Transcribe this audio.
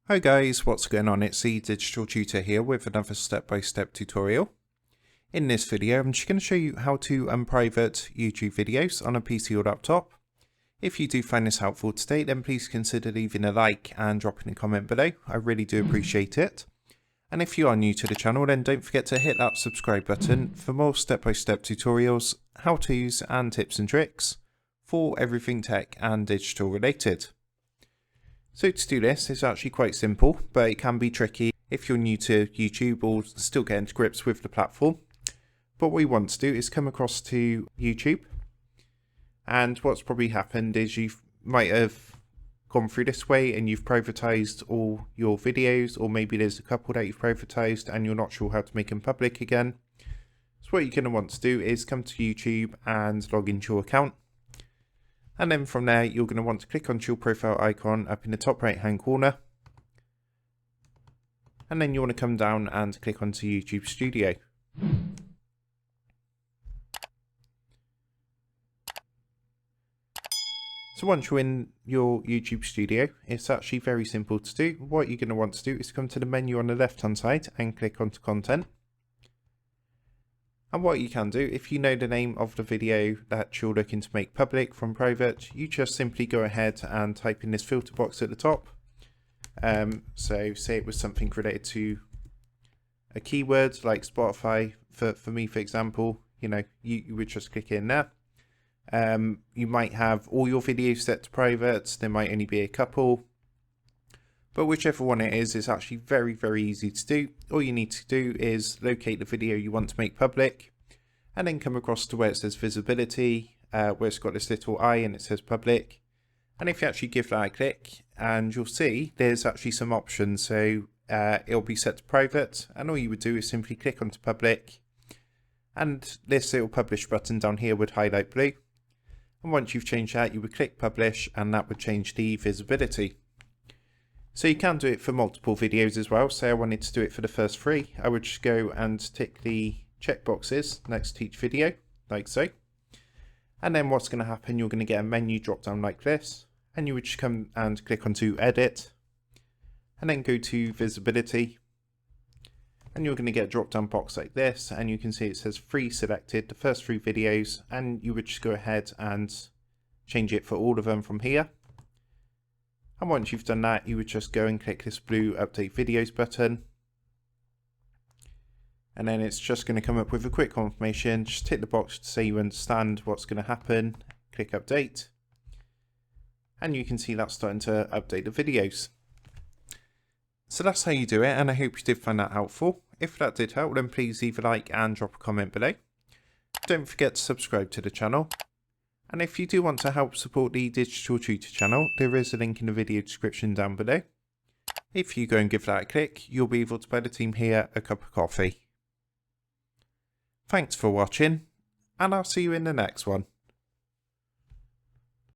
Hi guys, what's going on? It's the Digital Tutor here with another step-by-step tutorial. In this video, I'm just going to show you how to unprivate YouTube videos on a PC or laptop. If you do find this helpful today, then please consider leaving a like and dropping a comment below. I really do appreciate it. And if you are new to the channel, then don't forget to hit that subscribe button for more step-by-step tutorials, how-tos and tips and tricks for everything tech and digital related. So to do this, it's actually quite simple, but it can be tricky if you're new to YouTube or still getting to grips with the platform. But what we want to do is come across to YouTube, and what's probably happened is you might have gone through this way and you've privatized all your videos, or maybe there's a couple that you've privatized and you're not sure how to make them public again. So what you're going to want to do is come to YouTube and log into your account. And then from there, you're going to want to click onto your profile icon up in the top right hand corner. And then you want to come down and click onto YouTube Studio. So once you're in your YouTube Studio, it's actually very simple to do. What you're going to want to do is come to the menu on the left hand side and click onto Content. And what you can do, if you know the name of the video that you're looking to make public from private, you just simply go ahead and type in this filter box at the top. So say it was something related to a keyword like Spotify, for me, for example, you would just click in there. You might have all your videos set to private, there might only be a couple. But whichever one it is, it's actually very, very easy to do. All you need to do is locate the video you want to make public and then come across to where it says visibility, where it's got this little eye and it says public. And if you actually give that a click, and you'll see there's actually some options. So it'll be set to private, and all you would do is simply click onto public, and this little publish button down here would highlight blue. And once you've changed that, you would click publish, and that would change the visibility. So you can do it for multiple videos as well. Say I wanted to do it for the first 3, I would just go and tick the checkboxes next to each video, like so. And then what's going to happen, you're going to get a menu drop down like this, and you would just come and click onto edit, and then go to visibility, and you're going to get a drop down box like this, and you can see it says 3 selected, the first 3 videos, and you would just go ahead and change it for all of them from here. And once you've done that, you would just go and click this blue update videos button. And then it's just going to come up with a quick confirmation. Just tick the box to say you understand what's going to happen. Click update. And you can see that's starting to update the videos. So that's how you do it, and I hope you did find that helpful. If that did help, then please leave a like and drop a comment below. Don't forget to subscribe to the channel. And if you do want to help support the Digital Tutor channel, there is a link in the video description down below. If you go and give that a click, you'll be able to buy the team here a cup of coffee. Thanks for watching, and I'll see you in the next one.